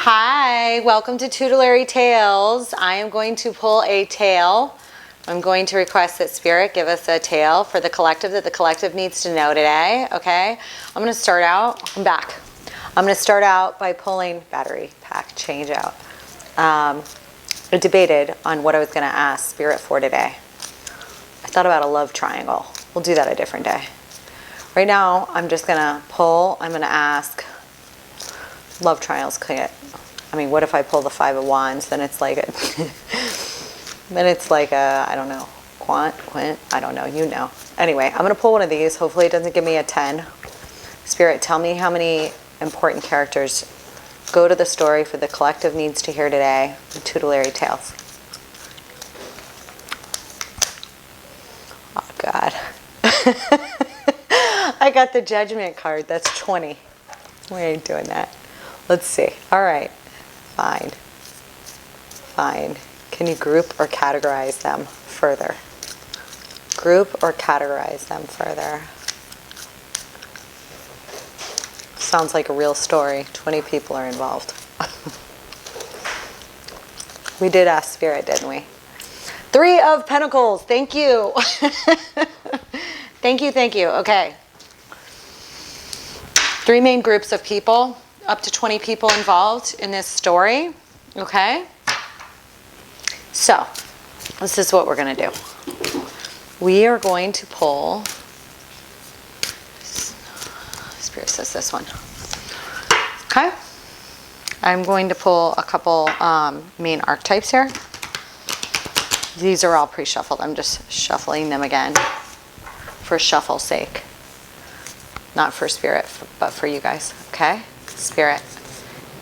Hi, welcome to Tutelary Tales. I am going to pull a tale. I'm going to request that Spirit give us a tale for the collective that the collective needs to know today, okay? I'm going to start out, I'm back. I'm going to start out by pulling battery pack change out. I debated on what I was going to ask Spirit for today. I thought about a love triangle. We'll do that a different day. Right now, I'm just going to pull, I'm going to ask love triangles. I mean, what if I pull the Five of Wands? Then it's like a, I don't know, quint, I don't know, you know. Anyway, I'm going to pull one of these. Hopefully it doesn't give me a 10. Spirit, tell me how many important characters go to the story for the collective needs to hear today, the Tutelary Tales. Oh, God. I got the Judgment card. That's 20. We ain't doing that. Let's see. All right. Fine. Fine. Can you group or categorize them further? Group or categorize them further. Sounds like a real story. 20 people are involved. We did ask Spirit, didn't we? 3 of Pentacles. Thank you. Thank you, thank you. Okay. 3 main groups of people. Up to 20 people involved in this story, okay? So, this is what we're going to do. We are going to pull, Spirit says this one, okay? I'm going to pull a couple main archetypes here. These are all pre-shuffled. I'm just shuffling them again for shuffle's sake. Not for Spirit, but for you guys, okay? Spirit,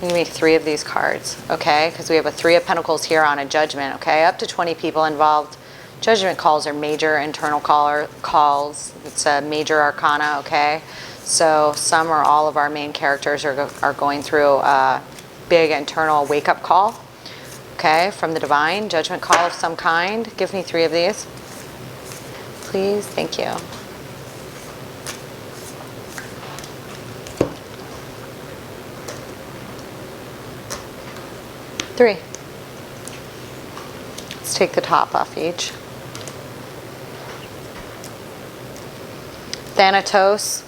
give me 3 of these cards, okay? Because we have a 3 of Pentacles here on a Judgment, okay? Up to 20 people involved. Judgment calls are major internal calls. It's a major arcana, okay? So some or all of our main characters are going through a big internal wake-up call, okay? From the divine, judgment call of some kind. Give me 3 of these, please. Thank you. Three. Let's take the top off each. Thanatos.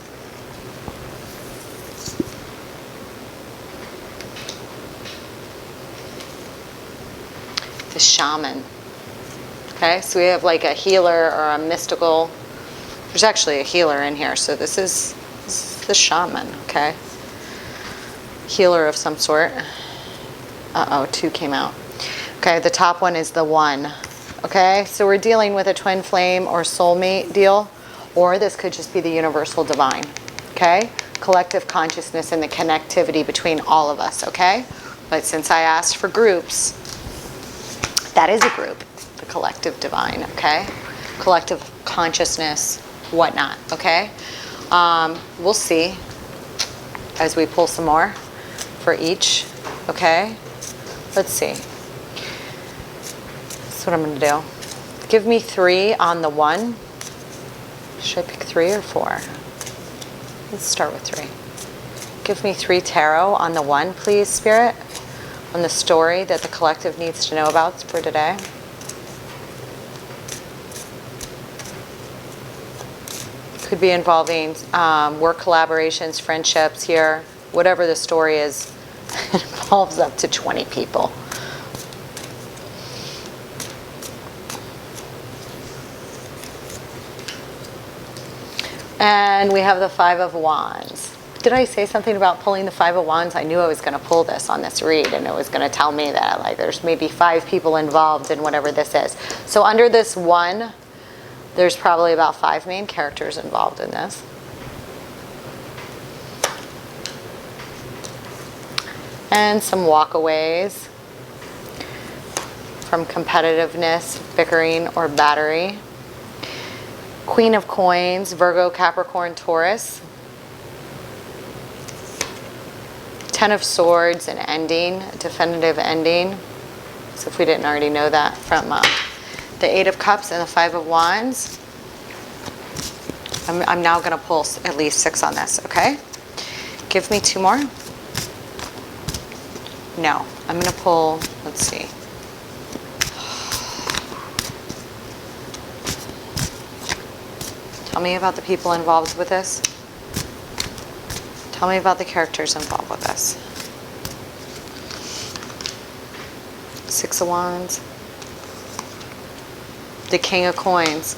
The shaman. Okay, so we have like a healer or a mystical. There's actually a healer in here, so this is the shaman, okay? Healer of some sort. Uh-oh, 2 came out. Okay, the top one is the 1. Okay, so we're dealing with a twin flame or soulmate deal, or this could just be the universal divine. Okay, collective consciousness and the connectivity between all of us. Okay, but since I asked for groups, that is a group, the collective divine. Okay, collective consciousness, whatnot. Okay, we'll see as we pull some more for each. Okay. Let's see. That's what I'm going to do. Give me 3 on the 1. Should I pick 3 or 4? Let's start with 3. Give me 3 tarot on the 1, please, Spirit. On the story that the collective needs to know about for today. Could be involving work collaborations, friendships here. Whatever the story is. It involves up to 20 people. And we have the 5 of Wands. Did I say something about pulling the 5 of Wands? I knew I was going to pull this on this read, and it was going to tell me that like there's maybe 5 people involved in whatever this is. So under this 1, there's probably about 5 main characters involved in this. And some walkaways from competitiveness, bickering, or battery. Queen of Coins, Virgo, Capricorn, Taurus. 10 of Swords, an ending, a definitive ending. So if we didn't already know that from the 8 of Cups and the 5 of Wands. I'm now going to pull at least 6 on this, okay? Give me 2 more. No. I'm going to pull, let's see. Tell me about the people involved with this. Tell me about the characters involved with this. Six of Wands. The King of Coins.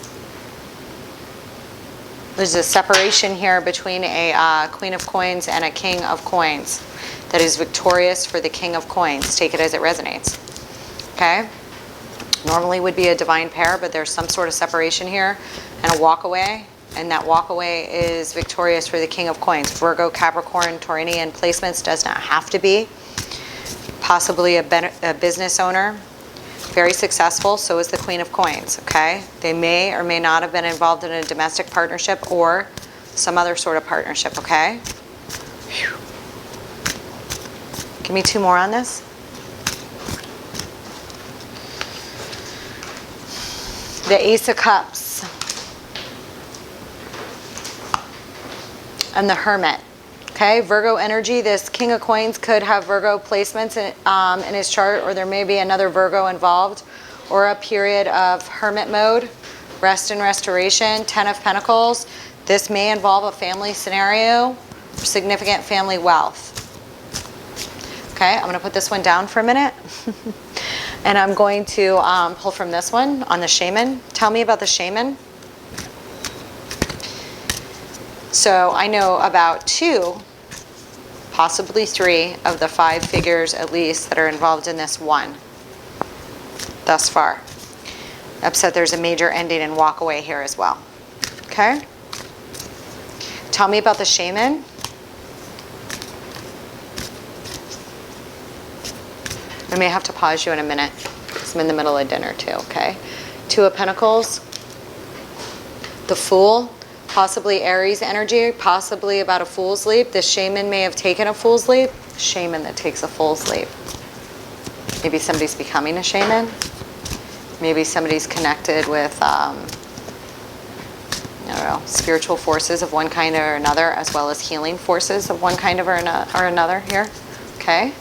There's a separation here between a Queen of Coins and a King of Coins that is victorious for the King of Coins. Take it as it resonates. Okay? Normally would be a divine pair, but there's some sort of separation here and a walk away. And that walk away is victorious for the King of Coins. Virgo, Capricorn, Taurinian placements does not have to be. Possibly a business owner. Very successful, so is the Queen of Coins, okay? They may or may not have been involved in a domestic partnership or some other sort of partnership, okay? Whew. Give me two more on this. The Ace of Cups. And the Hermit. Okay, Virgo energy. This King of Coins could have Virgo placements in his chart, or there may be another Virgo involved, or a period of hermit mode, rest and restoration. 10 of Pentacles. This may involve a family scenario, significant family wealth. Okay, I'm going to put this one down for a minute. And I'm going to pull from this one on the Shaman. Tell me about the Shaman. So I know about 2, possibly 3 of the 5 figures at least that are involved in this one thus far. Upset there's a major ending and walk away here as well. Okay? Tell me about the Shaman. I may have to pause you in a minute because I'm in the middle of dinner too, okay? 2 of Pentacles. The Fool. Possibly Aries energy, possibly about a fool's leap. The Shaman may have taken a fool's leap. Shaman that takes a fool's leap. Maybe somebody's becoming a shaman. Maybe somebody's connected with, I don't know, spiritual forces of one kind or another, as well as healing forces of one kind or another here. Okay.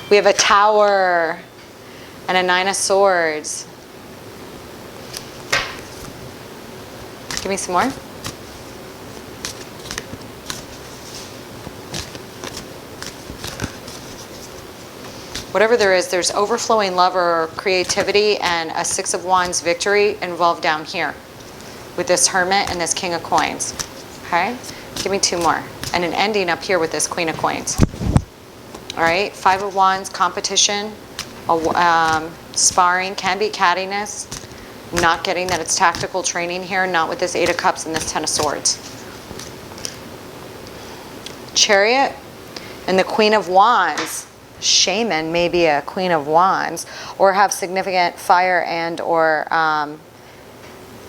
We have a Tower and a 9 of Swords. Give me some more. Whatever there is, there's overflowing love or creativity and a 6 of Wands victory involved down here with this Hermit and this King of Coins. Okay? Give me 2 more. And an ending up here with this Queen of Coins. All right? 5 of Wands, competition, sparring, can be cattiness. Not getting that it's tactical training here, not with this 8 of Cups and this 10 of Swords. Chariot and the Queen of Wands. Shaman may be a Queen of Wands or have significant fire and or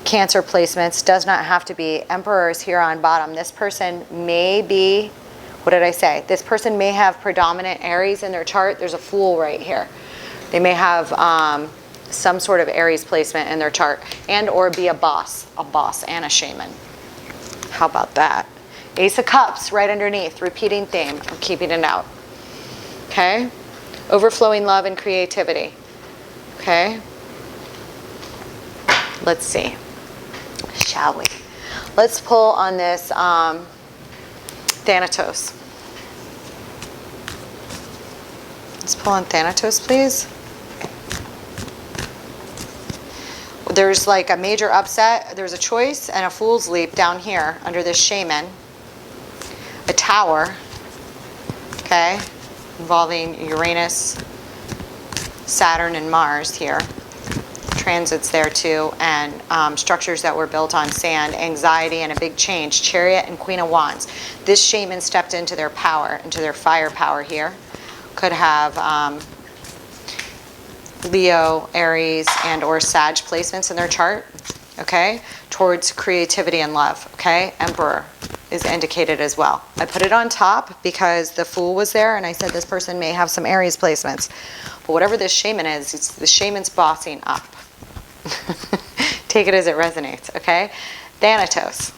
Cancer placements. Does not have to be. Emperors here on bottom. This person may be, what did I say? This person may have predominant Aries in their chart. There's a Fool right here. They may have some sort of Aries placement in their chart and or be a boss and a shaman. How about that? Ace of Cups right underneath, repeating theme. I'm keeping it out. Okay? Overflowing love and creativity. Okay? Let's see. Shall we? Let's pull on this Thanatos. Let's pull on Thanatos, please. There's like a major upset. There's a choice and a fool's leap down here under this Shaman. A Tower, okay, involving Uranus, Saturn, and Mars here. Transits there too, and structures that were built on sand, anxiety, and a big change. Chariot and Queen of Wands. This Shaman stepped into their power, into their firepower here. Could have Leo, Aries, and or Sag placements in their chart, okay, towards creativity and love, okay. Emperor is indicated as well. I put it on top because the Fool was there, and I said this person may have some Aries placements. But whatever this Shaman is, the Shaman's bossing up. Take it as it resonates, okay. Thanatos.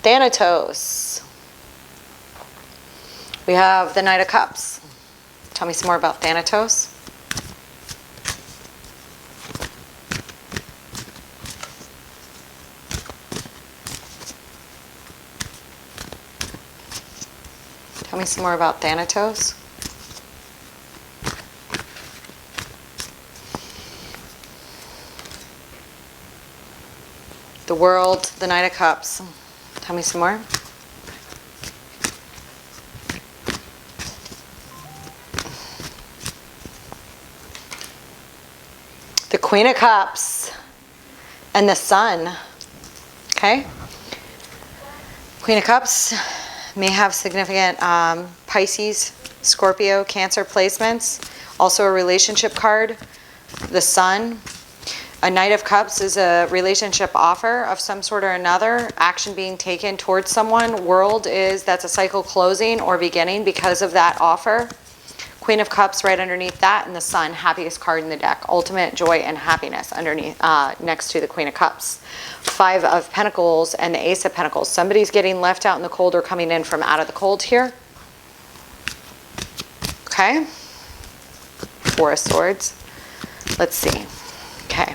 Thanatos. We have the Knight of Cups. Tell me some more about Thanatos. Tell me some more about Thanatos. The World, the Knight of Cups. Tell me some more. The Queen of Cups and the Sun. Okay? Queen of Cups may have significant Pisces, Scorpio, Cancer placements. Also a relationship card. The Sun. A Knight of Cups is a relationship offer of some sort or another, action being taken towards someone. World is that's a cycle closing or beginning because of that offer. Queen of Cups right underneath that, and the Sun, happiest card in the deck. Ultimate joy and happiness underneath, next to the Queen of Cups. Five of Pentacles and the Ace of Pentacles. Somebody's getting left out in the cold or coming in from out of the cold here. Okay. Four of Swords. Let's see. Okay.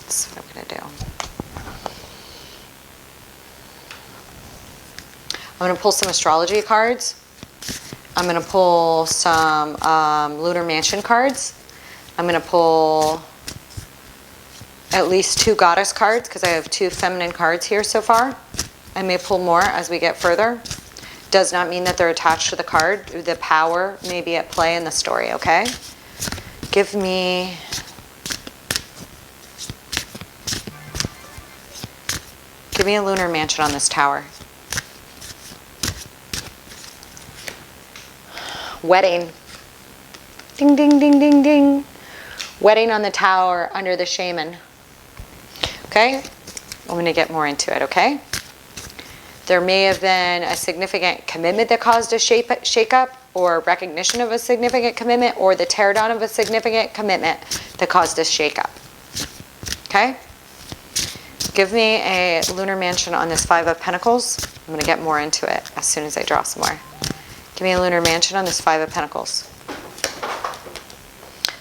That's what I'm going to do. I'm going to pull some astrology cards. I'm going to pull some Lunar Mansion cards. I'm going to pull at least 2 goddess cards because I have 2 feminine cards here so far. I may pull more as we get further. Does not mean that they're attached to the card. The power may be at play in the story, okay? Give me a Lunar Mansion on this tower. Wedding. Ding, ding, ding, ding, ding. Wedding on the tower under the shaman. Okay? I'm going to get more into it, okay? There may have been a significant commitment that caused a shake-up, or recognition of a significant commitment, or the teardown of a significant commitment that caused a shake-up. Okay? Give me a Lunar Mansion on this Five of Pentacles. I'm going to get more into it as soon as I draw some more. Give me a Lunar Mansion on this Five of Pentacles.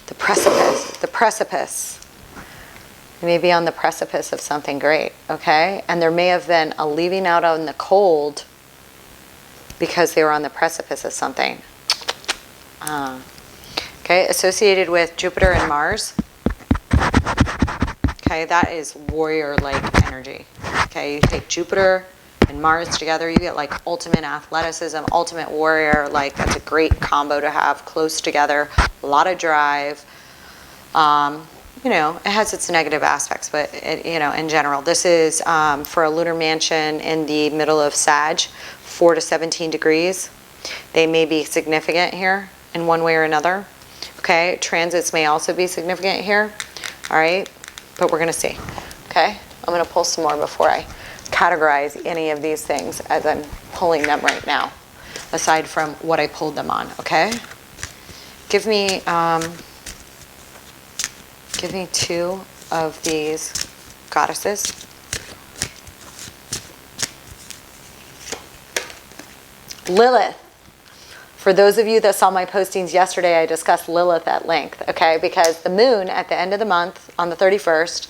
The precipice. The precipice. You may be on the precipice of something great, okay? And there may have been a leaving out on the cold because they were on the precipice of something. Okay, associated with Jupiter and Mars. Okay, that is warrior-like energy. Okay, you take Jupiter and Mars together, you get like ultimate athleticism, ultimate warrior. Like, that's a great combo to have close together. A lot of drive. You know, it has its negative aspects, but it, you know, in general, this is for a Lunar Mansion in the middle of Sag, 4 to 17 degrees. They may be significant here in one way or another. Okay, transits may also be significant here. All right, but we're going to see. Okay, I'm going to pull some more before I categorize any of these things as I'm pulling them right now, aside from what I pulled them on. Okay, give me 2 of these goddesses. Lilith. For those of you that saw my postings yesterday, I discussed Lilith at length, okay? Because the moon at the end of the month, on the 31st,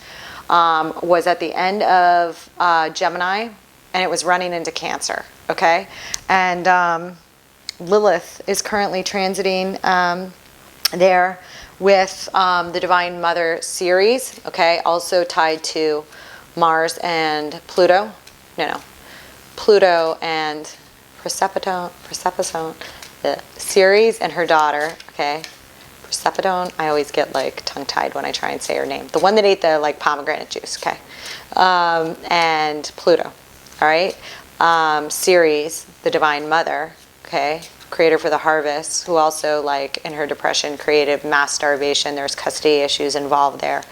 was at the end of Gemini, and it was running into Cancer, okay? And Lilith is currently transiting there with the Divine Mother series, okay? Also tied to Mars and Pluto. No. Pluto and Persephone, the Ceres and her daughter, okay? Persephone, I always get like tongue-tied when I try and say her name. The one that ate the like pomegranate juice, okay? And Pluto, all right? Ceres, the Divine Mother, okay? Creator for the harvest, who also, like, in her depression, created mass starvation. There's custody issues involved there,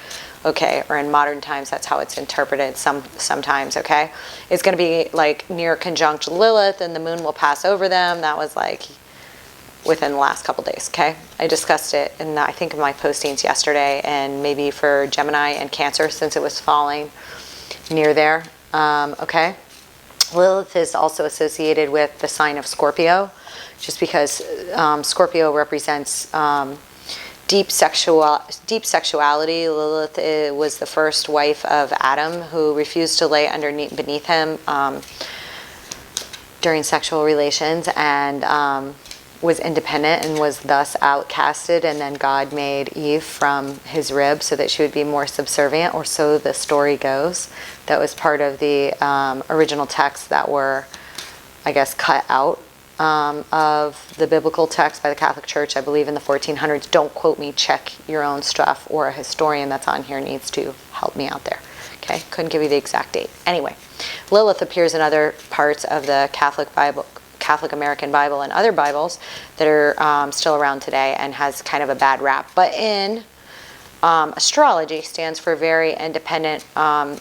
okay? Or in modern times, that's how it's interpreted sometimes, okay? It's going to be, like, near conjunct Lilith, and the moon will pass over them. That was, like, within the last couple days, okay? I discussed it in, I think, in my postings yesterday, and maybe for Gemini and Cancer, since it was falling near there. Okay. Lilith is also associated with the sign of Scorpio, just because Scorpio represents deep sexuality. Lilith was the first wife of Adam, who refused to lay beneath him during sexual relations, and was independent and was thus outcasted, and then God made Eve from his rib so that she would be more subservient, or so the story goes. That was part of the original texts that were, I guess, cut out of the biblical text by the Catholic Church, I believe in the 1400s. Don't quote me, check your own stuff, or a historian that's on here needs to help me out there. Okay, couldn't give you the exact date. Anyway, Lilith appears in other parts of the Catholic Bible, Catholic American Bible, and other Bibles that are still around today, and has kind of a bad rap. But in astrology, stands for very independent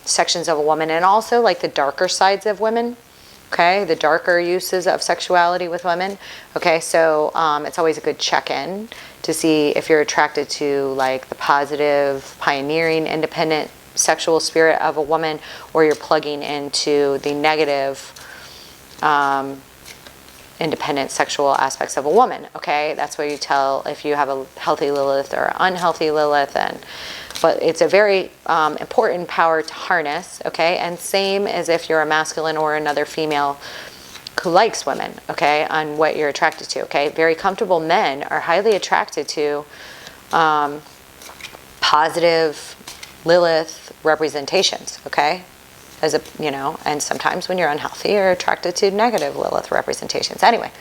sections of a woman, and also like the darker sides of women. Okay, the darker uses of sexuality with women. Okay, so it's always a good check-in to see if you're attracted to like the positive, pioneering, independent sexual spirit of a woman, or you're plugging into the negative, independent sexual aspects of a woman. Okay, that's where you tell if you have a healthy Lilith or unhealthy Lilith. But it's a very important power to harness. Okay, and same as if you're a masculine or another female who likes women. Okay, on what you're attracted to. Okay, very comfortable men are highly attracted to positive Lilith representations. Okay, as a, you know, and sometimes when you're unhealthy, you're attracted to negative Lilith representations. Anyway,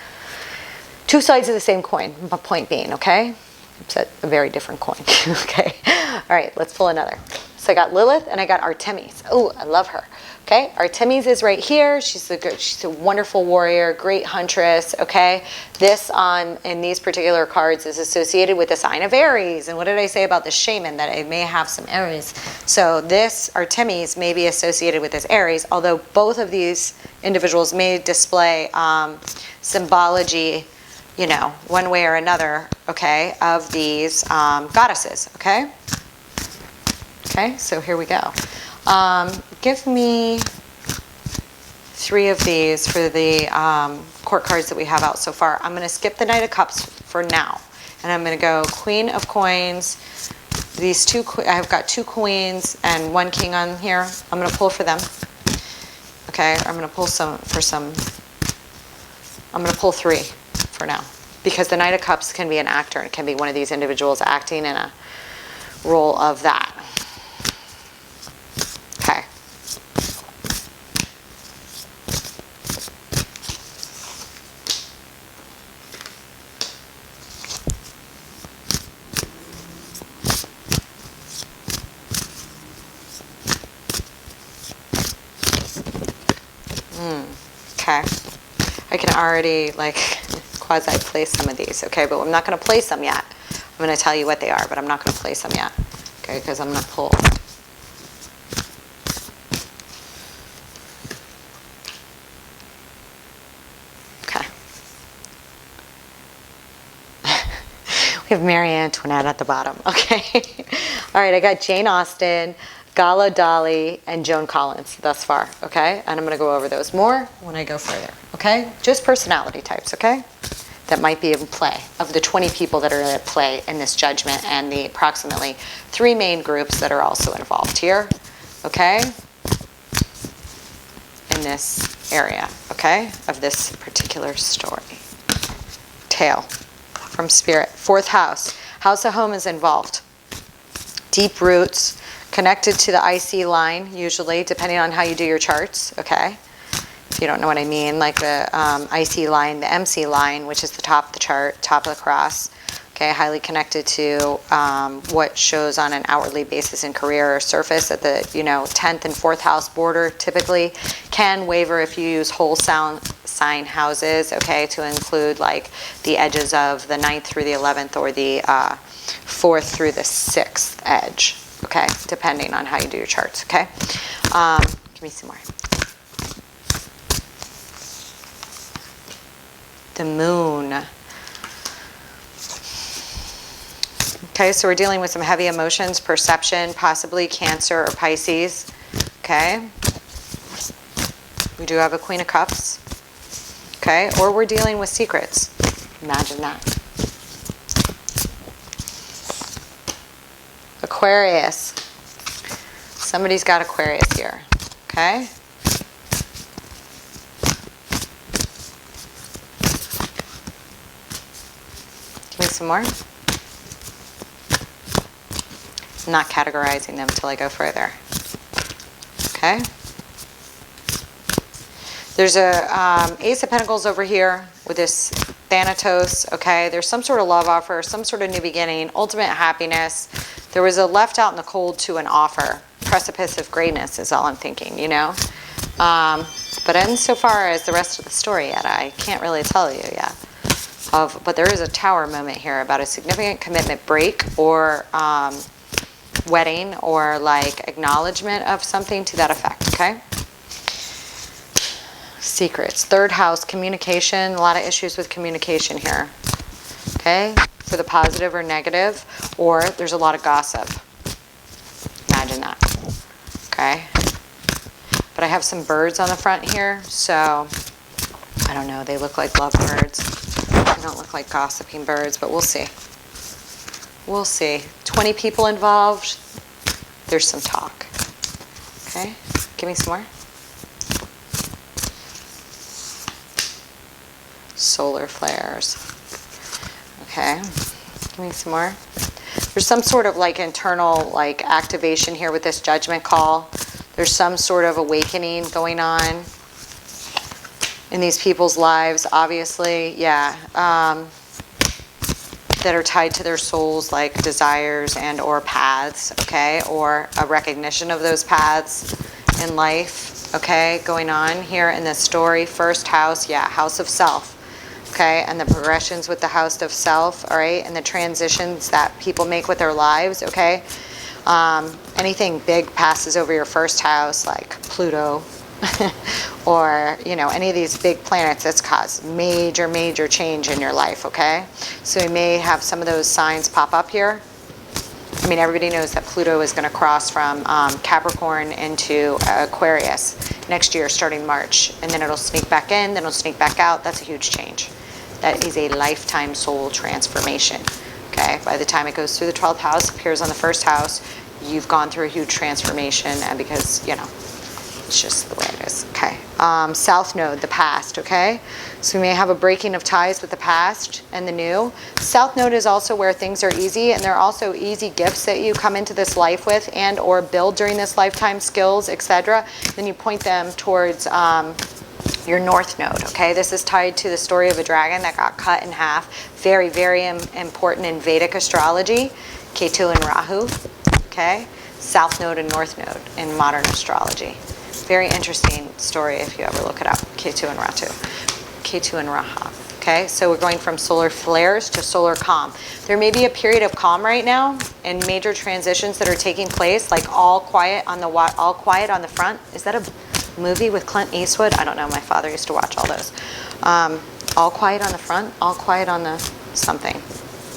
two sides of the same coin, my point being, okay? It's a very different coin, okay? All right, let's pull another. So I got Lilith and I got Artemis. Oh, I love her. Okay, Artemis is right here. She's a wonderful warrior, great huntress. Okay, this in these particular cards is associated with the sign of Aries. And what did I say about the shaman? That it may have some Aries. So this Artemis may be associated with this Aries, although both of these individuals may display symbology, you know, one way or another. Okay, of these goddesses. Okay. Okay, so here we go. Give me 3 of these for the court cards that we have out so far. I'm going to skip the Knight of Cups for now. And I'm going to go Queen of Coins. These two, I've got 2 queens and 1 king on here. I'm going to pull for them. Okay, I'm going to pull I'm going to pull 3 for now. Because the Knight of Cups can be an actor. It can be one of these individuals acting in a role of that. Okay. Okay. I can already like quasi place some of these, okay, but I'm not going to place them yet. I'm going to tell you what they are, but I'm not going to place them yet, okay, because I'm going to pull. Okay. We have Marie Antoinette at the bottom, okay. All right, I got Jane Austen, Gala Dali, and Joan Collins thus far, okay? And I'm going to go over those more when I go further, okay? Just personality types, okay? That might be in play, of the 20 people that are at play in this judgment, and the approximately 3 main groups that are also involved here, okay? In this area, okay? Of this particular story. Tale from Spirit. 4th house. House of Home is involved. Deep roots, connected to the IC line, usually, depending on how you do your charts, okay? If you don't know what I mean, like the IC line, the MC line, which is the top of the chart, top of the cross, okay, highly connected to what shows on an hourly basis in career or surface at the, 10th and 4th house border, typically can waver if you use whole sign houses, okay, to include like the edges of the 9th through the 11th, or the 4th through the 6th edge, okay, depending on how you do your charts, okay. Give me some more. The moon. Okay, so we're dealing with some heavy emotions, perception, possibly Cancer or Pisces. okay? We do have a Queen of Cups, okay? Or we're dealing with secrets. Imagine that. Aquarius. Somebody's got Aquarius here, okay? Give me some more. I'm not categorizing them till I go further. Okay. There's a Ace of Pentacles over here with this Thanatos. Okay. There's some sort of love offer, some sort of new beginning, ultimate happiness. There was a left out in the cold to an offer. Precipice of greatness is all I'm thinking, you know. But insofar as the rest of the story yet, I can't really tell you yet. But there is a Tower moment here about a significant commitment break or wedding or like acknowledgement of something to that effect, okay? Secrets. Third house, communication. A lot of issues with communication here, okay? For the positive or negative, or there's a lot of gossip. Imagine that, okay? But I have some birds on the front here, so I don't know. They look like lovebirds. They don't look like gossiping birds, but we'll see. We'll see. 20 people involved. There's some talk. Okay, give me some more. Solar flares. Okay, give me some more. There's some sort of like internal like activation here with this judgment call. There's some sort of awakening going on in these people's lives, obviously, yeah, that are tied to their souls, like desires and or paths, okay, or a recognition of those paths in life, okay, going on here in this story. First house, yeah, house of self, okay, and the progressions with the house of self, all right, and the transitions that people make with their lives, okay. Anything big passes over your first house, like Pluto, or, you know, any of these big planets that's caused major change in your life, okay? So we may have some of those signs pop up here. I mean, everybody knows that Pluto is going to cross from Capricorn into Aquarius next year, starting March. And then it'll sneak back in, then it'll sneak back out. That's a huge change. That is a lifetime soul transformation, okay? By the time it goes through the 12th house, appears on the first house, you've gone through a huge transformation, and because, you know, it's just the way it is, okay? South node, the past, okay? So we may have a breaking of ties with the past and the new. South node is also where things are easy, and there are also easy gifts that you come into this life with and or build during this lifetime, skills, etc. Then you point them towards your north node, okay? This is tied to the story of a dragon that got cut in half. Very important in Vedic astrology. Ketu and Rahu, okay? South node and north node in modern astrology. Very interesting story if you ever look it up. Ketu and Rahu. Ketu and Rahu. Okay, so we're going from solar flares to solar calm. There may be a period of calm right now and major transitions that are taking place, like All Quiet on the Front. Is that a movie with Clint Eastwood? I don't know. My father used to watch all those. All Quiet on the Front. All Quiet on the something.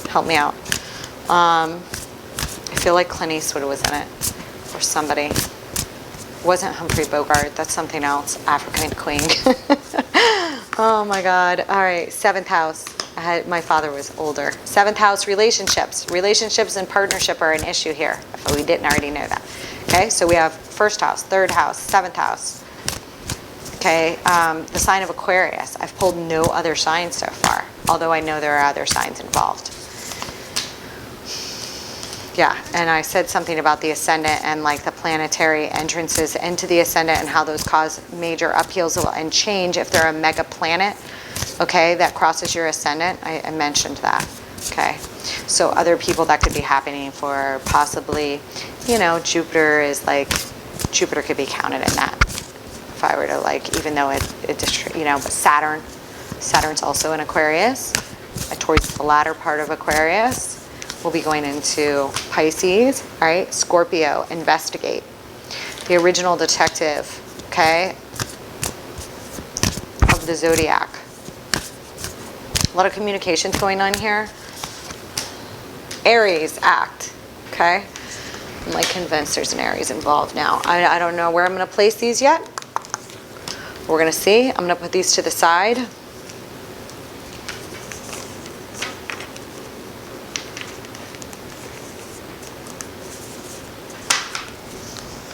Help me out. I feel like Clint Eastwood was in it, or somebody. Wasn't Humphrey Bogart. That's something else. African Queen. Oh my God. All right. 7th house. My father was older. 7th house, relationships. Relationships and partnership are an issue here. If we didn't already know that. Okay. So we have 1st house, 3rd house, 7th house. Okay. The sign of Aquarius. I've pulled no other signs so far, although I know there are other signs involved. Yeah, and I said something about the ascendant and like the planetary entrances into the ascendant and how those cause major upheavals and change if they're a mega planet, okay, that crosses your ascendant. I mentioned that, okay. So other people that could be happening for possibly, you know, Jupiter could be counted in that. If I were to like, even though you know, but Saturn's also in Aquarius, towards the latter part of Aquarius. We'll be going into Pisces, all right? Scorpio, investigate. The original detective, okay, of the zodiac. A lot of communications going on here. Aries, act, okay? I'm like convinced there's an Aries involved now. I don't know where I'm going to place these yet. We're going to see. I'm going to put these to the side. I'm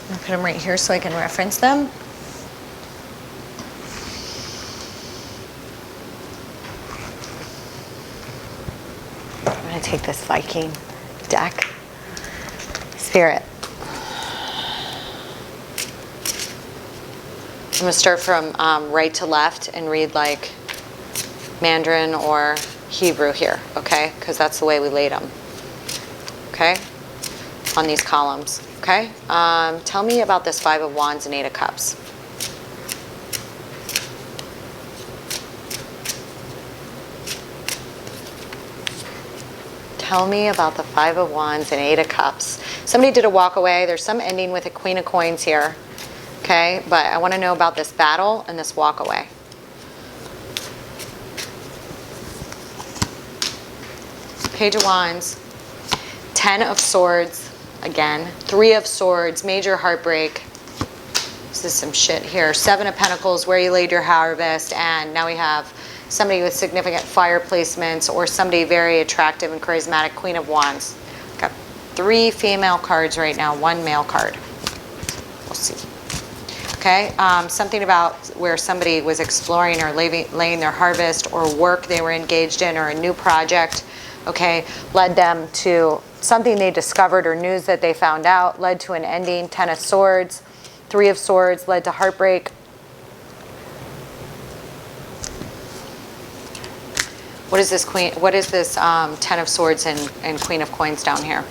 going to put them right here so I can reference them. I'm going to take this Viking deck. Spirit. I'm going to start from right to left and read like Mandarin or Hebrew here, okay? Because that's the way we laid them, okay? On these columns, okay? Tell me about this Five of Wands and Eight of Cups. Tell me about the Five of Wands and Eight of Cups. Somebody did a walk away. There's some ending with a Queen of Coins here. Okay, but I want to know about this battle and this walk away. Page of Wands. Ten of Swords. Again. Three of Swords. Major heartbreak. This is some shit here. Seven of Pentacles, where you laid your harvest. And now we have somebody with significant fire placements or somebody very attractive and charismatic. Queen of Wands. Got 3 female cards right now, 1 male card. We'll see. Okay, something about where somebody was exploring or laying their harvest or work they were engaged in or a new project, okay, led them to something they discovered or news that they found out, led to an ending. 10 of Swords, 3 of Swords, led to heartbreak. What is this Queen? What is this 10 of Swords and Queen of Coins down here?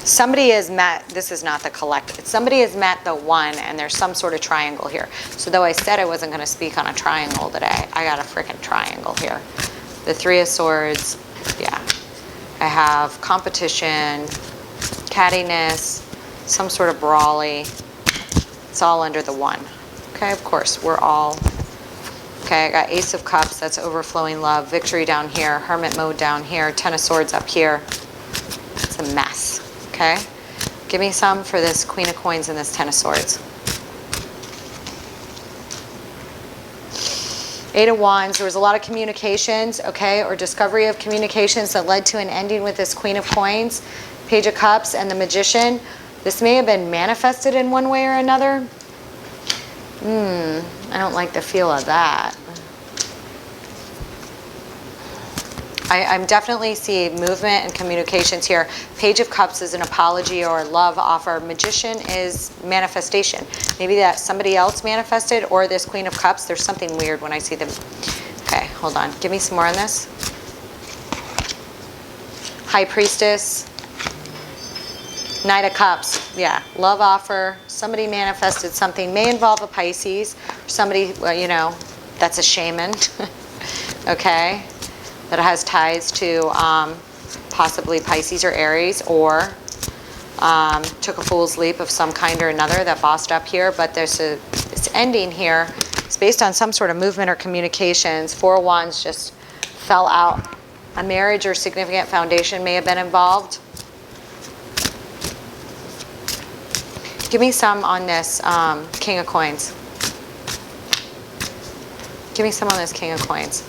Somebody has met, this is not the collective, somebody has met the one and there's some sort of triangle here. So though I said I wasn't going to speak on a triangle today, I got a freaking triangle here. The 3 of Swords, yeah. I have competition, cattiness, some sort of brawly. It's all under the 1. Okay, of course, we're all, okay, I got Ace of Cups, that's overflowing love, victory down here, hermit mode down here, 10 of Swords up here. It's a mess. Okay, give me some for this Queen of Coins and this 10 of Swords. 8 of Wands, there was a lot of communications, okay, or discovery of communications that led to an ending with this Queen of Coins. Page of Cups and the Magician. This may have been manifested in one way or another. I don't like the feel of that. I'm definitely seeing movement and communications here. Page of Cups is an apology or a love offer. Magician is manifestation. Maybe that somebody else manifested or this Queen of Cups. There's something weird when I see them. Okay, hold on. Give me some more on this. High Priestess. Knight of Cups. Yeah, love offer. Somebody manifested something. May involve a Pisces. Somebody, well, you know, that's a shaman. Okay. That has ties to possibly Pisces or Aries, or took a fool's leap of some kind or another that bossed up here. But there's this ending here. It's based on some sort of movement or communications. 4 of Wands just fell out. A marriage or significant foundation may have been involved. Give me some on this King of Coins. Give me some on this King of Coins.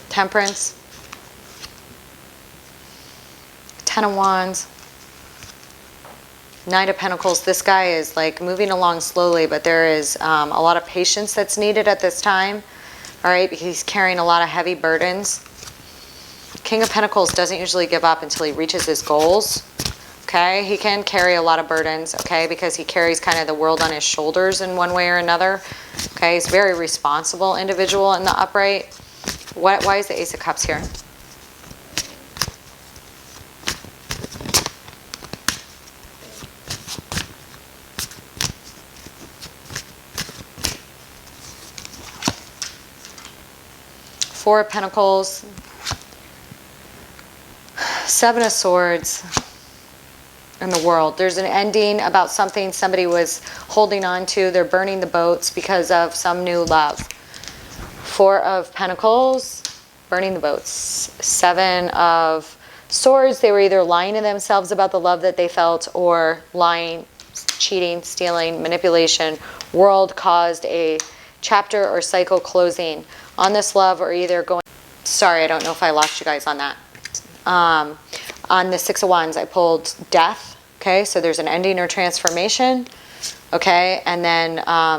Temperance, 10 of Wands, Knight of Pentacles. This guy is like moving along slowly, but there is a lot of patience that's needed at this time. All right, because he's carrying a lot of heavy burdens. King of Pentacles doesn't usually give up until he reaches his goals. Okay, he can carry a lot of burdens, okay, because he carries kind of the world on his shoulders in one way or another. Okay, he's a very responsible individual in the upright. Why is the Ace of Cups here? Four of Pentacles, 7 of Swords, and the World. There's an ending about something somebody was holding on to. They're burning the boats because of some new love. Four of Pentacles, burning the boats. Seven of Swords, they were either lying to themselves about the love that they felt, or lying, cheating, stealing, manipulation. World caused a chapter or cycle closing on this love, or either going, sorry, I don't know if I lost you guys on that. On the Six of Wands, I pulled death. Okay, so there's an ending or transformation. Okay, and then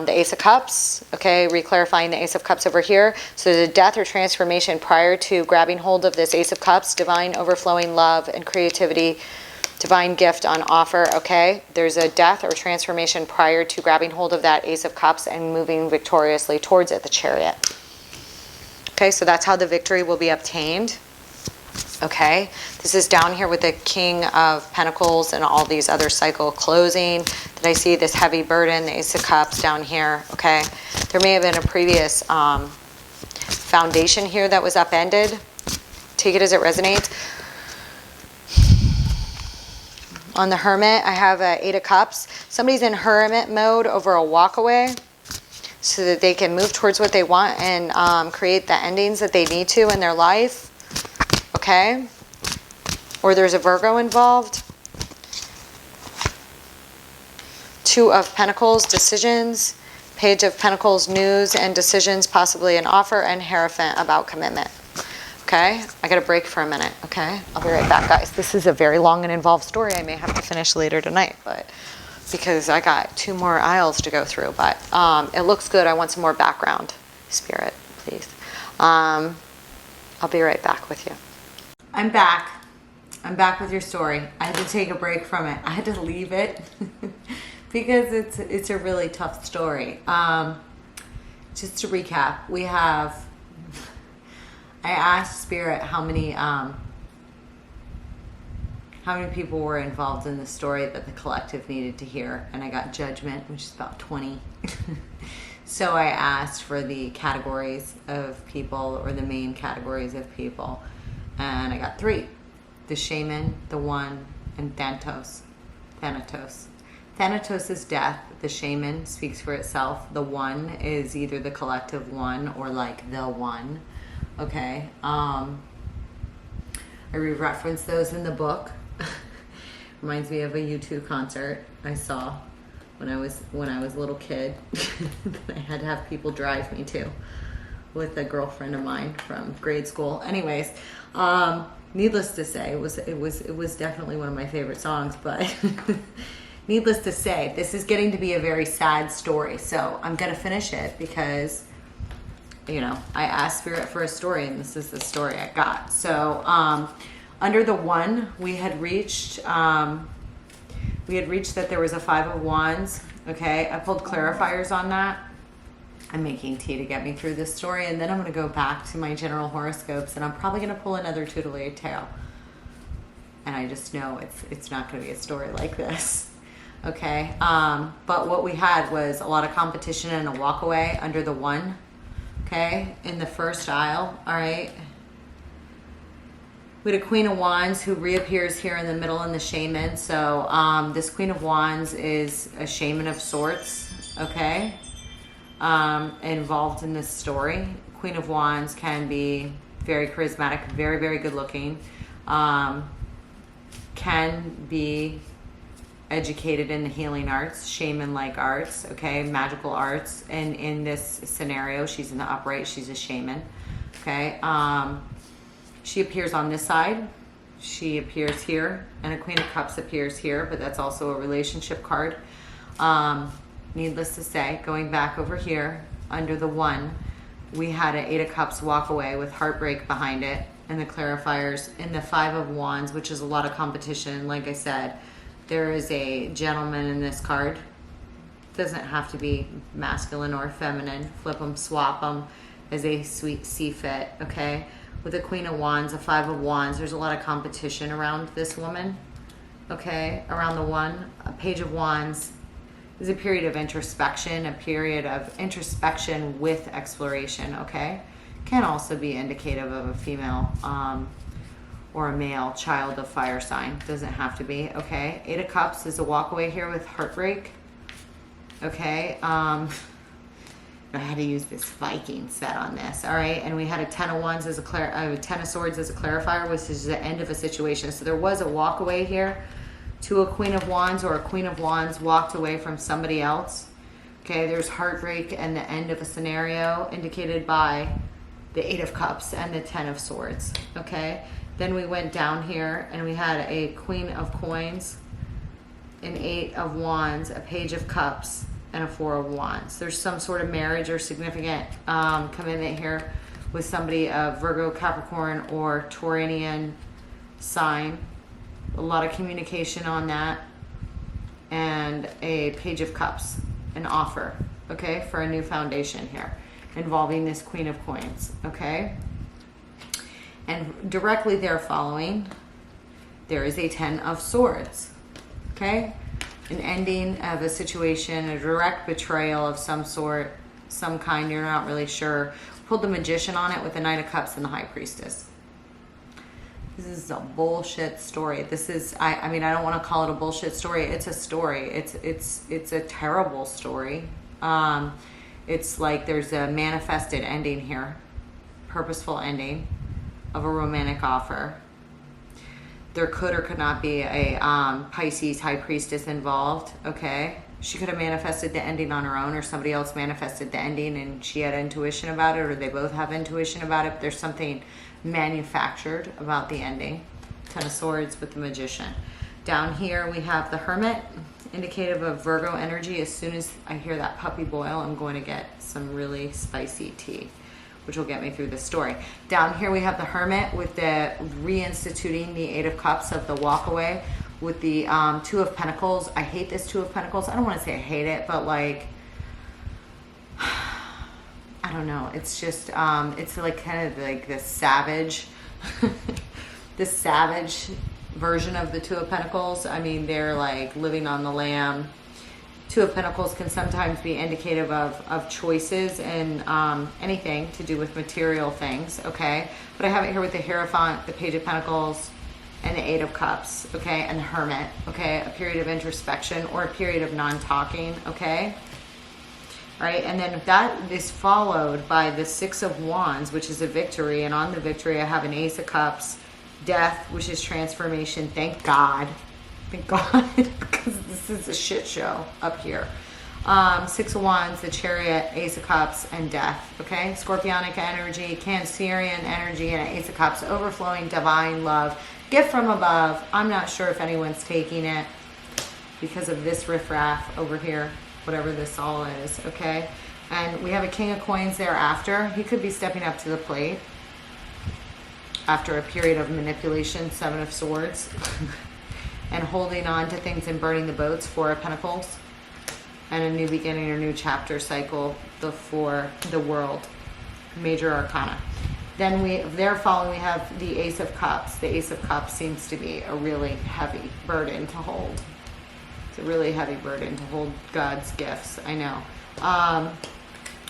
the Ace of Cups. Okay, reclarifying the Ace of Cups over here. So there's a death or transformation prior to grabbing hold of this Ace of Cups. Divine overflowing love and creativity. Divine gift on offer. Okay, there's a death or transformation prior to grabbing hold of that Ace of Cups and moving victoriously towards it, the Chariot. Okay, so that's how the victory will be obtained. Okay, this is down here with the King of Pentacles and all these other cycle closing. Did I see this heavy burden, the Ace of Cups down here? Okay, there may have been a previous foundation here that was upended. Take it as it resonates. On the Hermit, I have an Eight of Cups. Somebody's in Hermit mode over a walk away so that they can move towards what they want and create the endings that they need to in their life. Okay, or there's a Virgo involved. Two of Pentacles, decisions. Page of Pentacles, news and decisions, possibly an offer, and Hierophant about commitment. Okay, I got to break for a minute. Okay, I'll be right back, guys. This is a very long and involved story. I may have to finish later tonight, but because I got 2 more aisles to go through, but it looks good. I want some more background, Spirit, please. I'll be right back with you. I'm back. I'm back with your story. I had to take a break from it. I had to leave it because it's a really tough story. Just to recap, we have, I asked Spirit how many people were involved in the story that the collective needed to hear, and I got Judgment, which is about 20. So I asked for the categories of people, or the main categories of people, and I got 3. The Shaman, the One, and Thanatos. Thanatos is death. The Shaman speaks for itself. The One is either the collective one or like the one. Okay. I re-reference those in the book. Reminds me of a U2 concert I saw when I was a little kid. I had to have people drive me to, with a girlfriend of mine from grade school. Anyways, needless to say, it was definitely one of my favorite songs, but needless to say, this is getting to be a very sad story. So I'm gonna finish it because, you know, I asked Spirit for a story, and this is the story I got. So under the One, we had reached that there was a Five of Wands. Okay, I pulled clarifiers on that. I'm making tea to get me through this story, and then I'm going to go back to my general horoscopes, and I'm probably going to pull another Tutelary tarot. And I just know it's not going to be a story like this. Okay, but what we had was a lot of competition and a walk away under the One. Okay, in the first aisle. All right. We had a Queen of Wands who reappears here in the middle in the Shaman. So this Queen of Wands is a shaman of sorts, okay, involved in this story. Queen of Wands can be very charismatic, very, very good looking, can be educated in the healing arts, shaman-like arts, okay, magical arts. And in this scenario, she's in the upright, she's a shaman, okay. She appears on this side, she appears here, and a Queen of Cups appears here, but that's also a relationship card. Needless to say, going back over here, under the One, we had an Eight of Cups walk away with heartbreak behind it, and the clarifiers in the Five of Wands, which is a lot of competition. Like I said, there is a gentleman in this card. Doesn't have to be masculine or feminine. Flip them, swap them as they see fit, okay? With a Queen of Wands, a Five of Wands, there's a lot of competition around this woman, okay? Around the One. A Page of Wands is a period of introspection, with exploration, okay? Can also be indicative of a female or a male child of fire sign. Doesn't have to be, okay? Eight of Cups is a walk away here with heartbreak, okay? But I had to use this Viking set on this, all right? And we had a 10 of wands as a 10 of swords as a clarifier, which is the end of a situation. So there was a walk away here to a queen of wands, or a queen of wands walked away from somebody else. Okay, there's heartbreak and the end of a scenario indicated by the 8 of cups and the 10 of swords, okay? Then we went down here and we had a queen of coins, an 8 of wands, a page of cups, and a 4 of wands. There's some sort of marriage or significant commitment here with somebody of Virgo, Capricorn, or Tauranian sign. A lot of communication on that. And a page of cups, an offer, okay, for a new foundation here involving this queen of coins, okay? And directly there following, there is a 10 of swords, okay? An ending of a situation, a direct betrayal of some sort, some kind, you're not really sure. Pulled the magician on it with the Knight of Cups and the High Priestess. This is a bullshit story. This is, I mean, I don't want to call it a bullshit story. It's a story. It's a terrible story. It's like there's a manifested ending here, purposeful ending of a romantic offer. There could or could not be a Pisces High Priestess involved, okay? She could have manifested the ending on her own, or somebody else manifested the ending and she had intuition about it, or they both have intuition about it. There's something manufactured about the ending. 10 of swords with the magician. Down here we have the hermit, indicative of Virgo energy. As soon as I hear that puppy boil, I'm going to get some really spicy tea, which will get me through the story. Down here we have the hermit with the reinstituting the 8 of cups of the walkaway with the 2 of pentacles. I hate this 2 of pentacles. I don't want to say I hate it, but like, I don't know. It's just, it's like kind of like this savage, this savage version of the 2 of pentacles. I mean, they're like living on the lamb. 2 of pentacles can sometimes be indicative of choices and anything to do with material things, okay? But I have it here with the Hierophant, the Page of Pentacles, and the 8 of Cups, okay? And the Hermit, okay? A period of introspection or a period of non-talking, okay? All right, and then that is followed by the 6 of Wands, which is a victory. And on the victory, I have an Ace of Cups, death, which is transformation. Thank God. Thank God, because this is a shit show up here. 6 of Wands, the Chariot, Ace of Cups, and death, okay? Scorpionic energy, Cancerian energy, and an Ace of Cups, overflowing divine love, gift from above. I'm not sure if anyone's taking it because of this riffraff over here, whatever this all is, okay? And we have a King of Coins thereafter. He could be stepping up to the plate after a period of manipulation, 7 of Swords, and holding on to things and burning the boats, 4 of Pentacles, and a new beginning or new chapter cycle, for the world, major arcana. Then we have the Ace of Cups. The Ace of Cups seems to be a really heavy burden to hold. It's a really heavy burden to hold God's gifts, I know.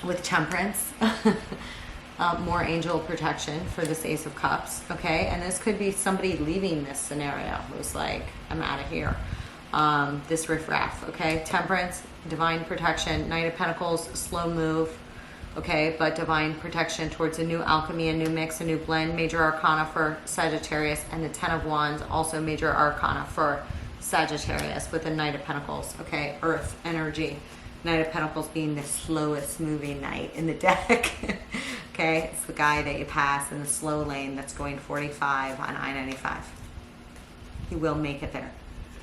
With Temperance, more angel protection for this Ace of Cups, okay? And this could be somebody leaving this scenario who's like, I'm out of here. This riffraff, okay? Temperance, divine protection, Knight of Pentacles, slow move, okay? But divine protection towards a new alchemy, a new mix, a new blend, major arcana for Sagittarius, and the 10 of Wands, also major arcana for Sagittarius with the Knight of Pentacles, okay? Earth energy. Knight of Pentacles being the slowest moving knight in the deck. Okay, it's the guy that you pass in the slow lane that's going 45 on I-95. He will make it there.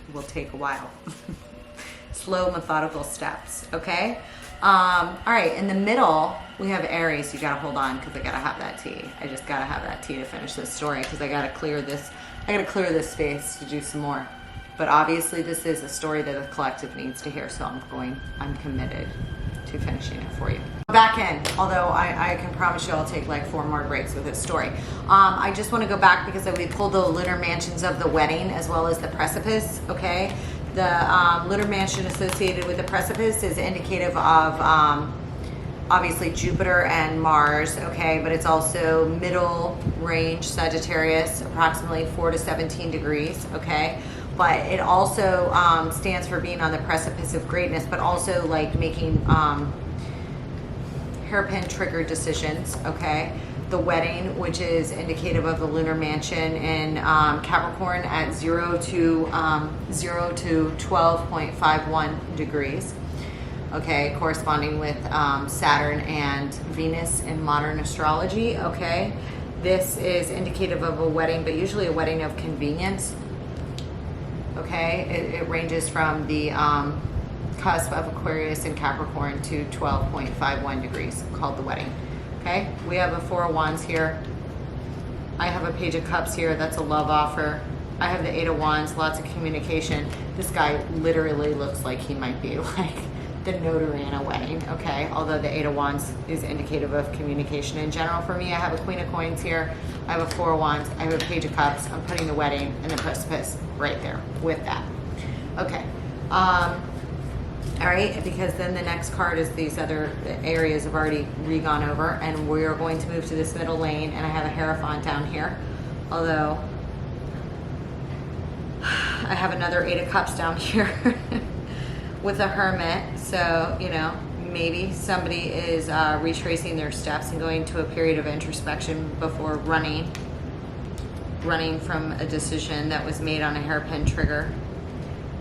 It will take a while. Slow, methodical steps, okay? All right, in the middle, we have Aries. You gotta hold on because I gotta have that tea. I just gotta have that tea to finish this story because I gotta clear this this space to do some more. But obviously this is a story that the collective needs to hear, so I'm committed to finishing it for you. Back in, although I can promise you I'll take like 4 more breaks with this story. I just want to go back because we pulled the lunar mansions of the wedding as well as the precipice, okay? The lunar mansion associated with the precipice is indicative of obviously Jupiter and Mars, okay? But it's also middle range Sagittarius, approximately 4 to 17 degrees, okay? But it also stands for being on the precipice of greatness, but also like making hairpin trigger decisions, okay? The wedding, which is indicative of the lunar mansion in Capricorn at 0 to 12.51 degrees, okay, corresponding with Saturn and Venus in modern astrology, okay? This is indicative of a wedding, but usually a wedding of convenience, okay? It ranges from the cusp of Aquarius and Capricorn to 12.51 degrees, called the wedding. Okay, we have a Four of Wands here. I have a Page of Cups here. That's a love offer. I have the Eight of Wands, lots of communication. This guy literally looks like he might be like the notary in a wedding, okay? Although the Eight of Wands is indicative of communication in general. For me, I have a Queen of Coins here. I have a Four of Wands. I have a Page of Cups. I'm putting the wedding and the precipice right there with that. Okay. All right, because then the next card is these other areas I've already gone over, and we are going to move to this middle lane, and I have a Hierophant down here, although I have another Eight of Cups down here with a Hermit, so, you know, maybe somebody is retracing their steps and going to a period of introspection before running from a decision that was made on a hairpin trigger,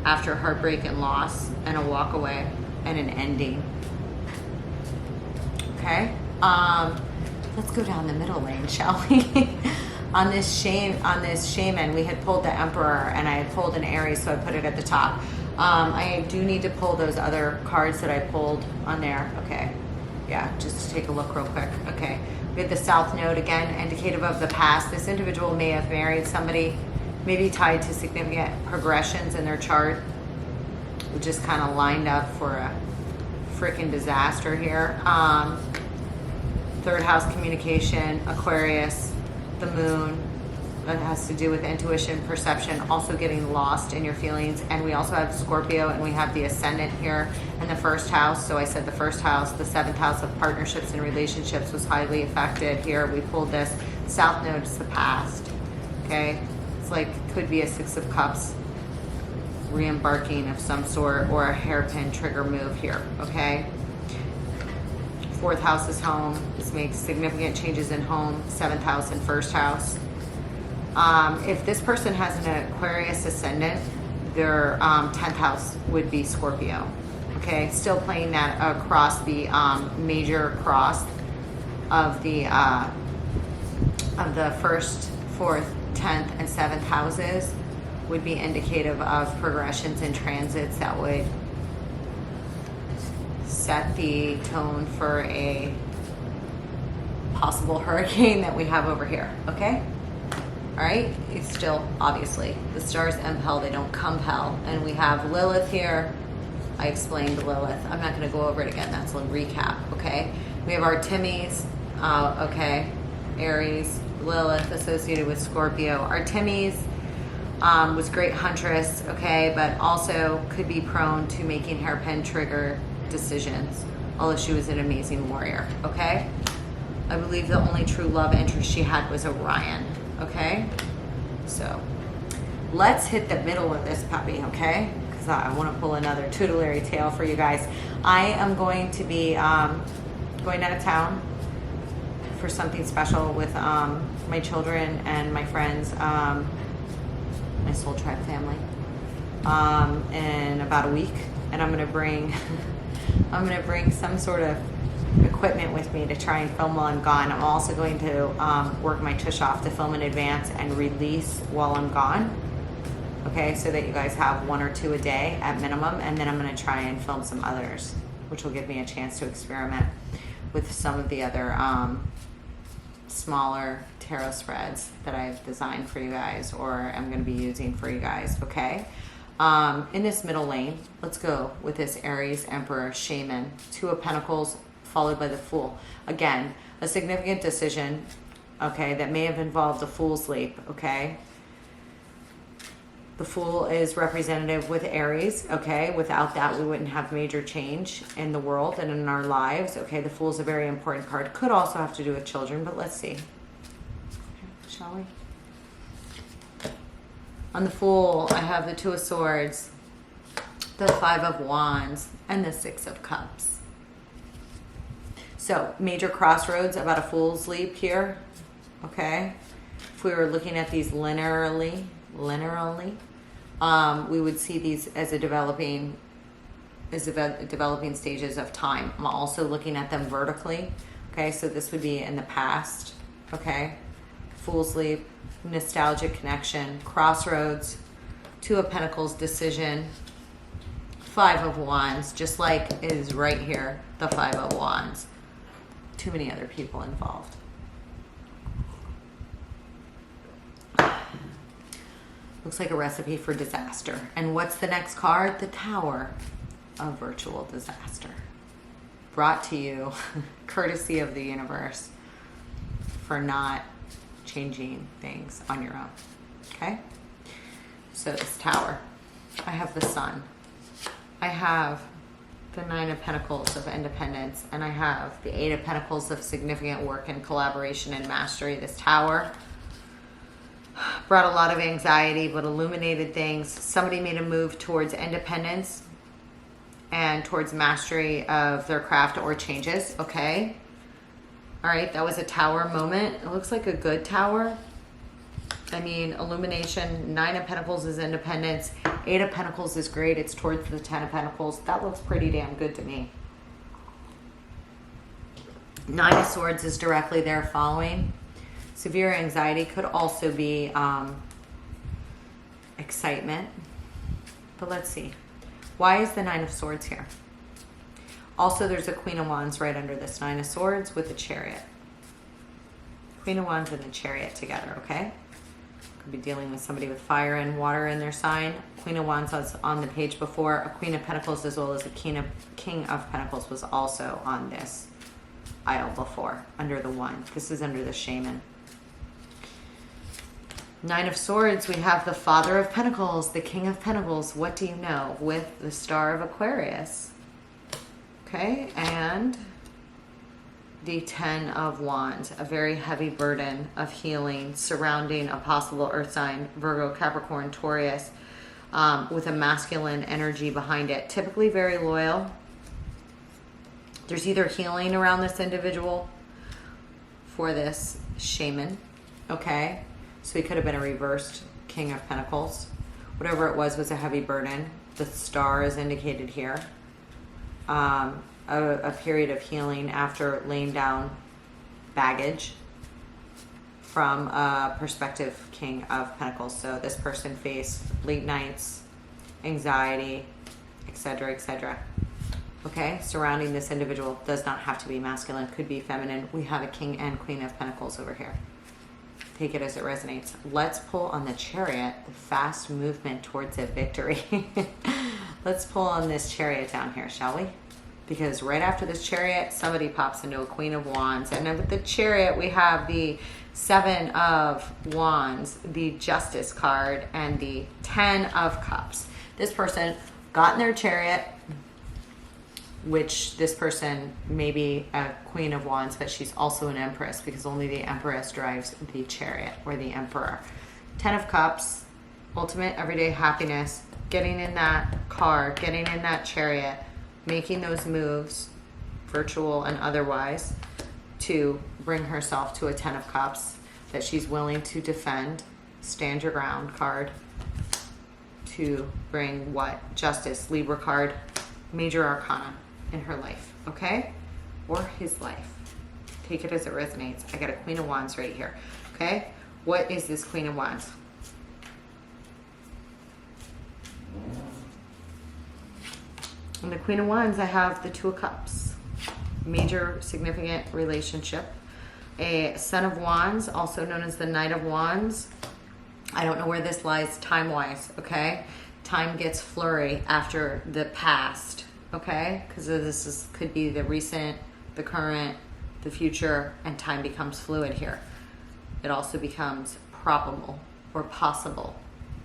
after heartbreak and loss and a walk away and an ending. Okay, let's go down the middle lane, shall we? on this shaman, we had pulled the Emperor and I had pulled an Aries, so I put it at the top. I do need to pull those other cards that I pulled on there. Okay, yeah, just to take a look real quick. Okay, we have the South Node again, indicative of the past. This individual may have married somebody maybe tied to significant progressions in their chart, which just kind of lined up for a freaking disaster here. Third house communication, Aquarius, the moon, that has to do with intuition, perception, also getting lost in your feelings. And we also have Scorpio, and we have the ascendant here in the first house. So I said the first house, the seventh house of partnerships and relationships was highly affected here. We pulled this. South Node is the past, okay? Like, could be a Six of Cups, re-embarking of some sort, or a hairpin trigger move here, okay? Fourth house is home. This makes significant changes in home. Seventh house and first house. If this person has an Aquarius ascendant, their 10th house would be Scorpio, okay? Still playing that across the major cross of the first, fourth, 10th and 7th houses would be indicative of progressions and transits that would set the tone for a possible hurricane that we have over here, okay? All right, it's still, obviously, the stars impel, they don't compel. And we have Lilith here. I explained Lilith. I'm not gonna go over it again, that's a recap, okay? We have Artemis, okay, Aries, Lilith associated with Scorpio. Artemis was great huntress, okay, but also could be prone to making hairpin trigger decisions, although she was an amazing warrior, okay? I believe the only true love interest she had was Orion, okay? So let's hit the middle of this puppy, okay? Because I want to pull another tutelary tale for you guys. I am going to be going out of town for something special with my children and my friends, my Soul Tribe family, in about a week, and I'm gonna bring some sort of equipment with me to try and film while I'm gone. I'm also going to work my tush off to film in advance and release while I'm gone, okay, so that you guys have 1 or 2 a day at minimum, and then I'm gonna try and film some others, which will give me a chance to experiment with some of the other smaller tarot spreads that I've designed for you guys, or I'm going to be using for you guys, okay? In this middle lane, let's go with this Aries, Emperor, Shaman, Two of Pentacles, followed by the Fool. Again, a significant decision, okay, that may have involved a Fool's Leap, okay? The Fool is representative with Aries, okay? Without that, we wouldn't have major change in the world and in our lives, okay? The Fool is a very important card. Could also have to do with children, but let's see. Shall we? On the Fool, I have the Two of Swords, the Five of Wands, and the Six of Cups. So major crossroads about a fool's leap here, okay? If we were looking at these linearly, we would see these as developing stages of time. I'm also looking at them vertically, okay? So this would be in the past, okay? Fool's leap, nostalgic connection, crossroads, Two of Pentacles, decision, Five of Wands, just like is right here, the Five of Wands. Too many other people involved. Looks like a recipe for disaster. And what's the next card? The Tower of Virtual Disaster. Brought to you courtesy of the universe for not changing things on your own. Okay? So this Tower. I have the Sun. I have the Nine of Pentacles of independence, and I have the Eight of Pentacles of significant work and collaboration and mastery. This Tower brought a lot of anxiety, but illuminated things. Somebody made a move towards independence and towards mastery of their craft or changes, okay? All right, that was a Tower moment. It looks like a good Tower. I mean, illumination, Nine of Pentacles is independence. Eight of Pentacles is great. It's towards the Ten of Pentacles. That looks pretty damn good to me. Nine of Swords is directly there following. Severe anxiety could also be excitement. But let's see. Why is the Nine of Swords here? Also, there's a Queen of Wands right under this Nine of Swords with the Chariot. Queen of Wands and the Chariot together, okay? Could be dealing with somebody with fire and water in their sign. Queen of Wands was on the page before. A Queen of Pentacles as well as a King of Pentacles was also on this aisle before, under the One. This is under the Shaman. Nine of Swords, we have the Father of Pentacles, the King of Pentacles. What do you know? With the Star of Aquarius. Okay, and the Ten of Wands, a very heavy burden of healing surrounding a possible earth sign, Virgo, Capricorn, Taurus, with a masculine energy behind it. Typically very loyal. There's either healing around this individual for this shaman, okay? So he could have been a reversed King of Pentacles. Whatever it was a heavy burden. The star is indicated here. A period of healing after laying down baggage from a prospective King of Pentacles. So this person faced late nights, anxiety, etc., etc. Okay, surrounding this individual does not have to be masculine, could be feminine. We have a King and Queen of Pentacles over here. Take it as it resonates. Let's pull on the Chariot, the fast movement towards a victory. Let's pull on this Chariot down here, shall we? Because right after this Chariot, somebody pops into a Queen of Wands. And then with the Chariot, we have the Seven of Wands, the Justice card, and the Ten of Cups. This person got in their Chariot, which this person may be a Queen of Wands, but she's also an Empress because only the Empress drives the Chariot, or the Emperor. Ten of Cups, ultimate everyday happiness, getting in that car, getting in that Chariot, making those moves, virtual and otherwise, to bring herself to a Ten of Cups that she's willing to defend, stand your ground card, to bring what? Justice, Libra card, major arcana in her life, okay? Or his life. Take it as it resonates. I got a Queen of Wands right here, okay? What is this Queen of Wands? In the Queen of Wands, I have the Two of Cups. Major significant relationship. A Son of Wands, also known as the Knight of Wands. I don't know where this lies time-wise, okay? Time gets flurry after the past, okay? Because this could be the recent, the current, the future, and time becomes fluid here. It also becomes probable or possible,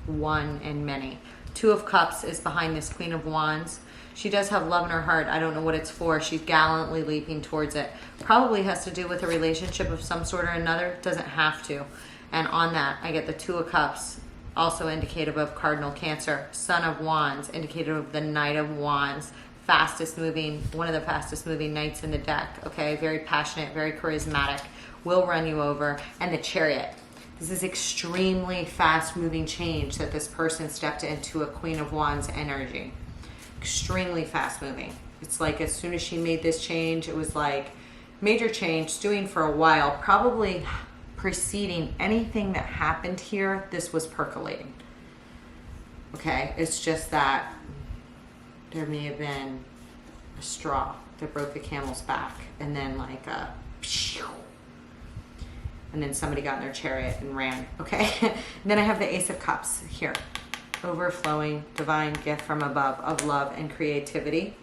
one in many. Two of Cups is behind this Queen of Wands. She does have love in her heart. I don't know what it's for. She's gallantly leaping towards it. Probably has to do with a relationship of some sort or another. Doesn't have to. And on that, I get the Two of Cups, also indicative of cardinal Cancer. Son of Wands, indicative of the Knight of Wands. fastest moving, one of the fastest moving knights in the deck, okay? Very passionate, very charismatic, will run you over. And the Chariot. This is extremely fast moving change that this person stepped into a Queen of Wands energy. Extremely fast moving. It's like as soon as she made this change, it was like major change, doing for a while, probably preceding anything that happened here. This was percolating. Okay, it's just that there may have been a straw that broke the camel's back, and then like a and then somebody got in their chariot and ran. Okay, and then I have the Ace of Cups here. Overflowing divine gift from above of love and creativity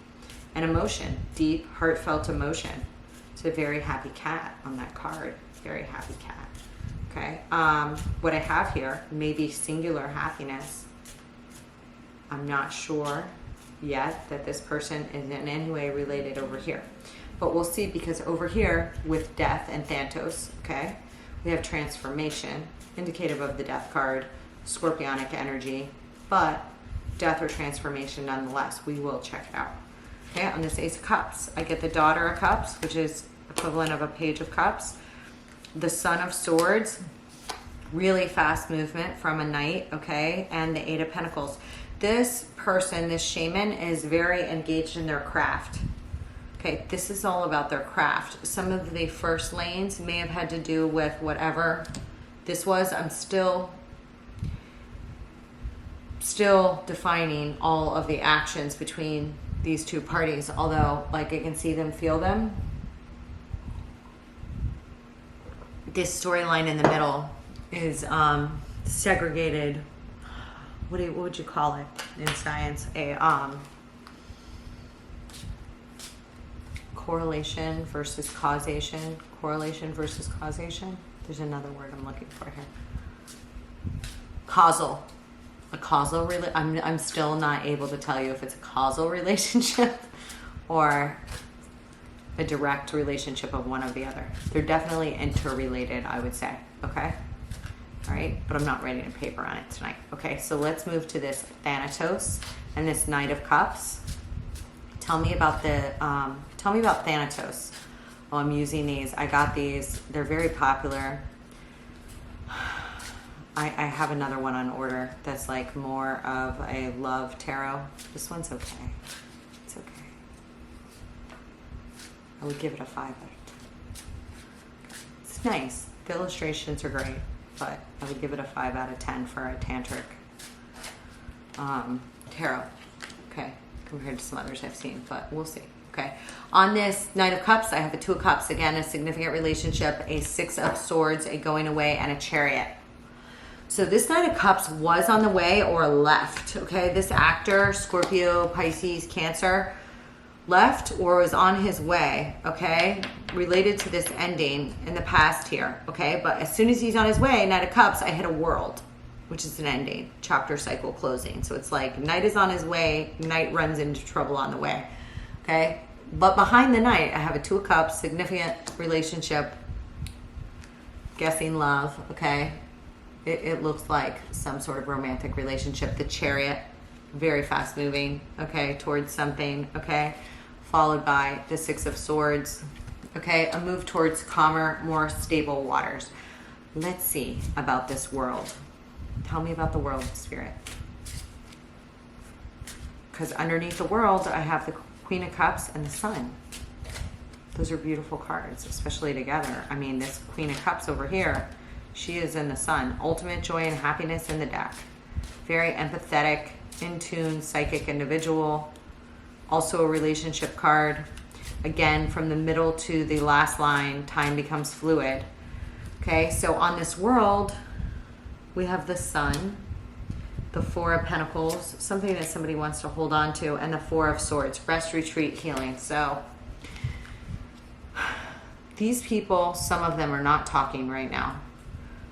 and emotion, deep heartfelt emotion. It's a very happy cat on that card. Very happy cat. Okay, what I have here may be singular happiness. I'm not sure yet that this person is in any way related over here, but we'll see, because over here with death and Thanatos, okay, we have transformation, indicative of the death card, scorpionic energy, but death or transformation nonetheless. We will check it out. Okay, on this Ace of Cups, I get the Daughter of Cups, which is equivalent of a Page of Cups, the Son of Swords, really fast movement from a knight, okay, and the Eight of Pentacles. This person, this shaman, is very engaged in their craft. Okay, this is all about their craft. Some of the first lanes may have had to do with whatever this was. I'm still defining all of the actions between these two parties, although like I can see them, feel them. This storyline in the middle is segregated. What would you call it in science? A correlation versus causation. Correlation versus causation. There's another word I'm looking for here. Causal. A causal. I'm still not able to tell you if it's a causal relationship or a direct relationship of one or the other. They're definitely interrelated, I would say. Okay. All right, but I'm not writing a paper on it tonight. Okay, so let's move to this Thanatos and this Knight of Cups. Tell me about Thanatos. Well, I'm using these. I got these. They're very popular. I have another one on order that's like more of a love tarot. This one's okay. It's okay. I would give it a 5 out of 10. It's nice. The illustrations are great, but I would give it a 5 out of 10 for a tantric tarot. Okay, compared to some others I've seen, but we'll see. Okay, on this Knight of Cups, I have a Two of Cups. Again, a significant relationship, a Six of Swords, a going away, and a Chariot. So this Knight of Cups was on the way or left. Okay, this actor, Scorpio, Pisces, Cancer, left or was on his way. Okay, related to this ending in the past here. Okay, but as soon as he's on his way, Knight of Cups, I hit a world, which is an ending, chapter cycle closing. So it's like Knight is on his way, Knight runs into trouble on the way. Okay, but behind the Knight, I have a Two of Cups, significant relationship, guessing love. Okay, it looks like some sort of romantic relationship. The Chariot, very fast moving, okay, towards something, okay, followed by the Six of Swords, okay, a move towards calmer, more stable waters. Let's see about this world. Tell me about the world, Spirit. Because underneath the world, I have the Queen of Cups and the Sun. Those are beautiful cards, especially together. I mean, this Queen of Cups over here, she is in the Sun. Ultimate joy and happiness in the deck. Very empathetic, in tune, psychic individual. Also a relationship card. Again, from the middle to the last line, time becomes fluid. Okay, so on this world, we have the Sun, the Four of Pentacles, something that somebody wants to hold on to, and the Four of Swords, rest, retreat, healing. So these people, some of them are not talking right now.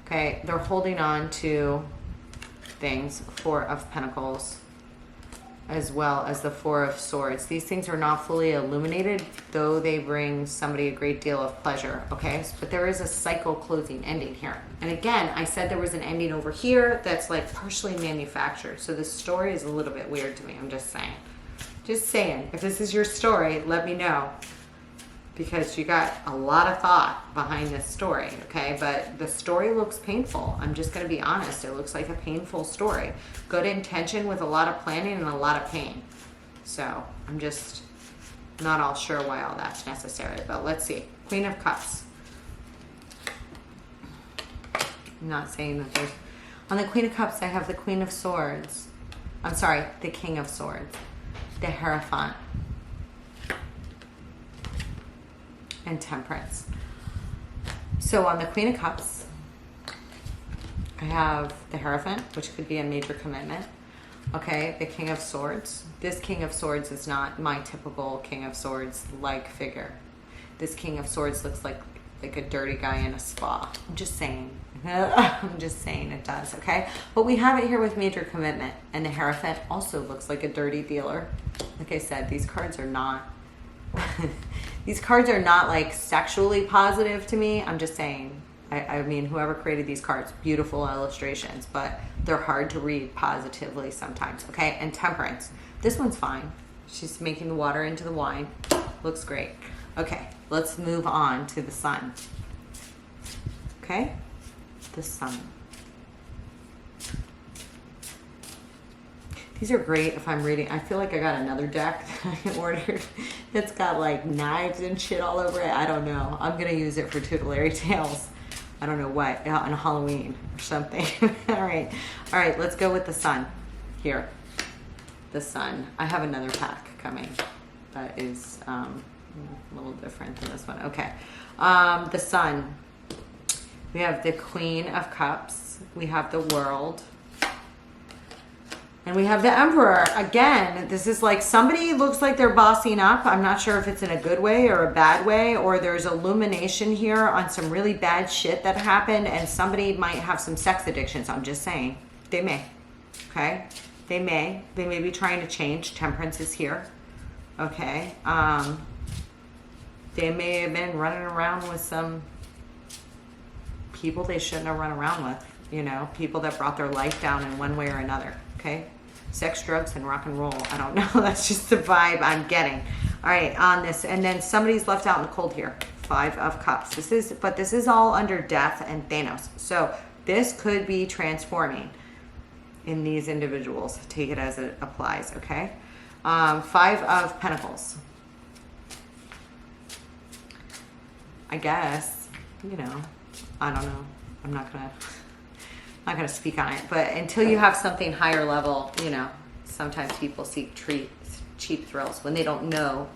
Okay, they're holding on to things, Four of Pentacles, as well as the Four of Swords. These things are not fully illuminated, though they bring somebody a great deal of pleasure, okay? But there is a cycle closing ending here. And again, I said there was an ending over here that's like partially manufactured. So this story is a little bit weird to me, I'm just saying. Just saying, if this is your story, let me know. Because you got a lot of thought behind this story, okay? But the story looks painful. I'm just gonna be honest. It looks like a painful story. Good intention with a lot of planning and a lot of pain. So I'm just not all sure why all that's necessary, but let's see. Queen of Cups. I'm not saying that there's... On the Queen of Cups, I have the Queen of Swords. I'm sorry, the King of Swords. The Hierophant. And Temperance. So on the Queen of Cups, I have the Hierophant, which could be a major commitment. Okay, the King of Swords. This King of Swords is not my typical King of Swords like figure. This King of Swords looks like a dirty guy in a spa. I'm just saying. I'm just saying it does, okay? But we have it here with major commitment. And the Hierophant also looks like a dirty dealer. Like I said, these cards are not... these cards are not like sexually positive to me. I'm just saying. I mean, whoever created these cards, beautiful illustrations, but they're hard to read positively sometimes, okay? And Temperance. This one's fine. She's making the water into the wine. Looks great. Okay, let's move on to the Sun. Okay? The Sun. These are great if I'm reading. I feel like I got another deck that I ordered. It's got like knives and shit all over it. I don't know. I'm going to use it for Tutelary Tales. I don't know what, on Halloween or something. All right. All right, let's go with the Sun here. The Sun. I have another pack coming that is a little different than this one. Okay. The Sun. We have the Queen of Cups. We have the World. And we have the Emperor. Again, this is like somebody looks like they're bossing up. I'm not sure if it's in a good way or a bad way, or there's illumination here on some really bad shit that happened, and somebody might have some sex addictions. I'm just saying. They may. Okay? They may. They may be trying to change. Temperance is here. Okay? They may have been running around with some people they shouldn't have run around with. You know, people that brought their life down in one way or another. Okay? Sex, drugs, and rock and roll. I don't know. That's just the vibe I'm getting. All right, on this. And then somebody's left out in the cold here. 5 of Cups. But this is all under death and Thanos. So this could be transforming in these individuals. Take it as it applies, okay? 5 of Pentacles. I guess, you know, I don't know. I'm not gonna speak on it, but until you have something higher level, you know, sometimes people seek cheap thrills when they don't know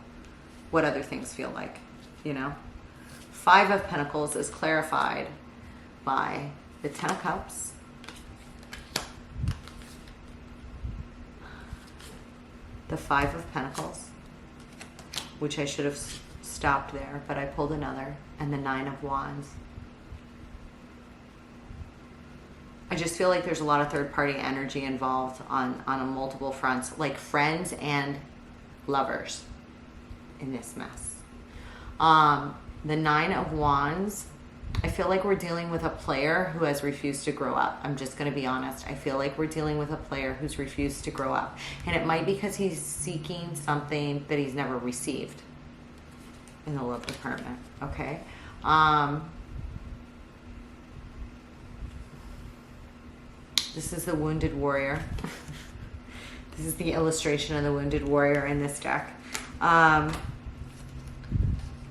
what other things feel like, you know. 5 of Pentacles is clarified by the 10 of Cups, the 5 of Pentacles, which I should have stopped there, but I pulled another, and the 9 of Wands. I just feel like there's a lot of third-party energy involved on a multiple fronts, like friends and lovers in this mess. The 9 of Wands, I feel like we're dealing with a player who has refused to grow up. I'm just going to be honest. I feel like we're dealing with a player who's refused to grow up. And it might be because he's seeking something that he's never received in the love department, okay? This is the Wounded Warrior. This is the illustration of the Wounded Warrior in this deck.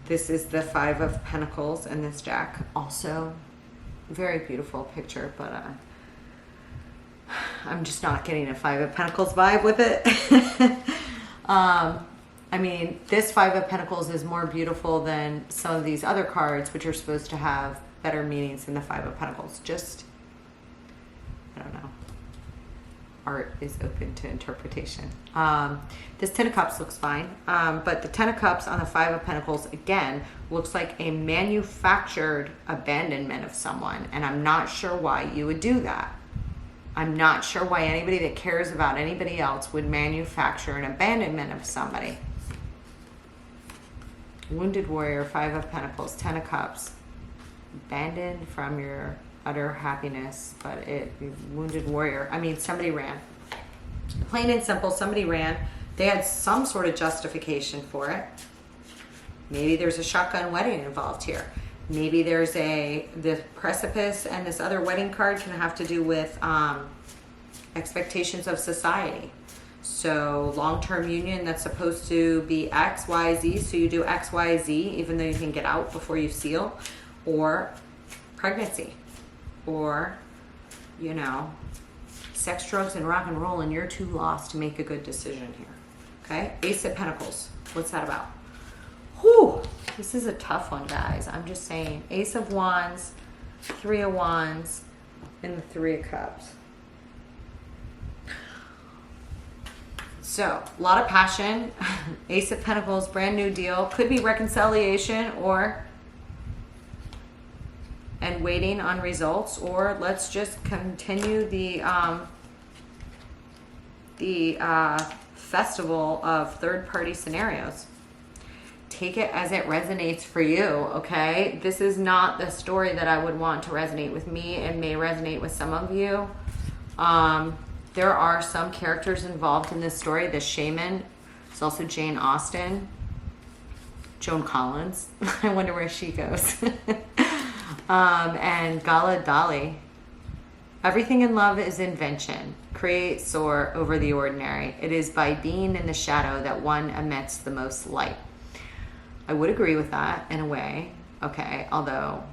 This is the 5 of Pentacles in this deck. Also, very beautiful picture, but I'm just not getting a 5 of Pentacles vibe with it. I mean, this 5 of Pentacles is more beautiful than some of these other cards, which are supposed to have better meanings than the 5 of Pentacles. Just... I don't know. Art is open to interpretation. This 10 of Cups looks fine. But the 10 of Cups on the 5 of Pentacles, again, looks like a manufactured abandonment of someone. And I'm not sure why you would do that. I'm not sure why anybody that cares about anybody else would manufacture an abandonment of somebody. Wounded Warrior, 5 of Pentacles, 10 of Cups. Abandoned from your... utter happiness, but Wounded Warrior. I mean, somebody ran. Plain and simple, somebody ran. They had some sort of justification for it. Maybe there's a shotgun wedding involved here. Maybe there's the precipice, and this other wedding card can have to do with expectations of society. So long-term union that's supposed to be X, Y, Z, so you do X, Y, Z, even though you can get out before you seal, or pregnancy, or, you know, sex, drugs, and rock and roll, and you're too lost to make a good decision here. Okay, Ace of Pentacles. What's that about? Whew, this is a tough one, guys. I'm just saying. Ace of Wands, Three of Wands, and the Three of Cups. So, a lot of passion. Ace of Pentacles, brand new deal. Could be reconciliation, or and waiting on results, or let's just continue the festival of third-party scenarios. Take it as it resonates for you, okay? This is not the story that I would want to resonate with me, and may resonate with some of you. There are some characters involved in this story. The shaman is also Jane Austen. Joan Collins. I wonder where she goes. And Gala Dali. Everything in love is invention. Create, soar over the ordinary. It is by being in the shadow that one emits the most light. I would agree with that in a way, okay, although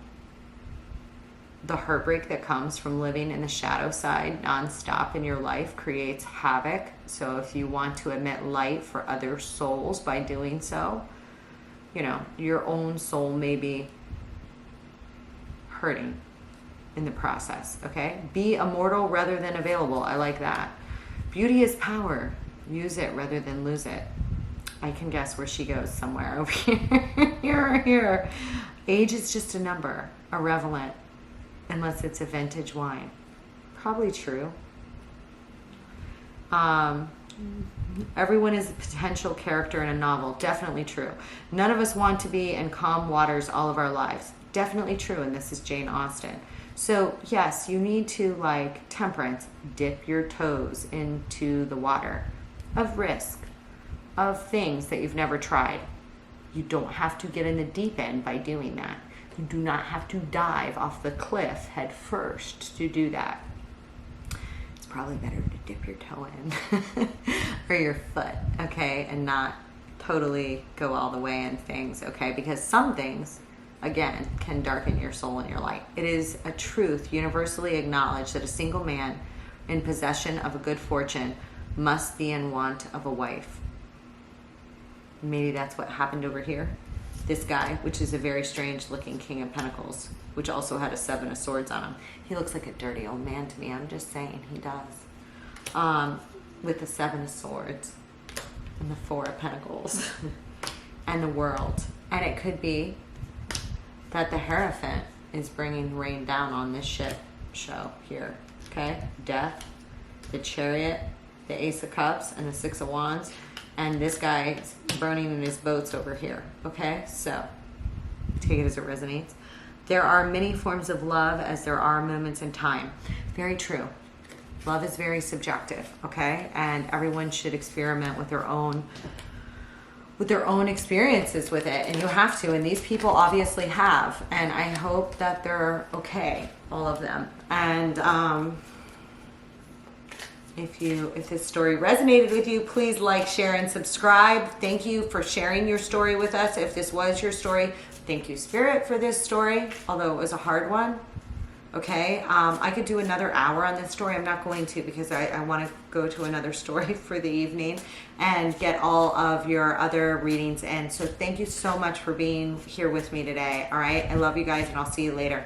the heartbreak that comes from living in the shadow side nonstop in your life creates havoc. So if you want to emit light for other souls by doing so, you know, your own soul may be hurting in the process, okay? Be immortal rather than available. I like that. Beauty is power. Use it rather than lose it. I can guess where she goes, somewhere over here. Here. Age is just a number, irrelevant, unless it's a vintage wine. Probably true. Everyone is a potential character in a novel. Definitely true. None of us want to be in calm waters all of our lives. Definitely true, and this is Jane Austen. So, yes, you need to, like temperance, dip your toes into the water of risk, of things that you've never tried. You don't have to get in the deep end by doing that. You do not have to dive off the cliff head first to do that. It's probably better to dip your toe in or your foot, okay, and not totally go all the way in things, okay, because some things, again, can darken your soul and your light. It is a truth universally acknowledged that a single man in possession of a good fortune must be in want of a wife. Maybe that's what happened over here. This guy, which is a very strange looking King of Pentacles, which also had a 7 of Swords on him. He looks like a dirty old man to me. I'm just saying, he does. With the 7 of Swords and the 4 of Pentacles and the World. And it could be that the Hierophant is bringing rain down on this ship show here. Okay? Death, the Chariot, the Ace of Cups, and the 6 of Wands. And this guy's burning in his boats over here. Okay? So, take it as it resonates. There are many forms of love as there are moments in time. Very true. Love is very subjective, okay? And everyone should experiment with their own experiences with it, and you have to, and these people obviously have, and I hope that they're okay, all of them. And if this story resonated with you, please like, share, and subscribe. Thank you for sharing your story with us. If this was your story, thank you, Spirit, for this story, although it was a hard one. Okay, I could do another hour on this story. I'm not going to, because I want to go to another story for the evening and get all of your other readings in. So thank you so much for being here with me today. All right, I love you guys, and I'll see you later.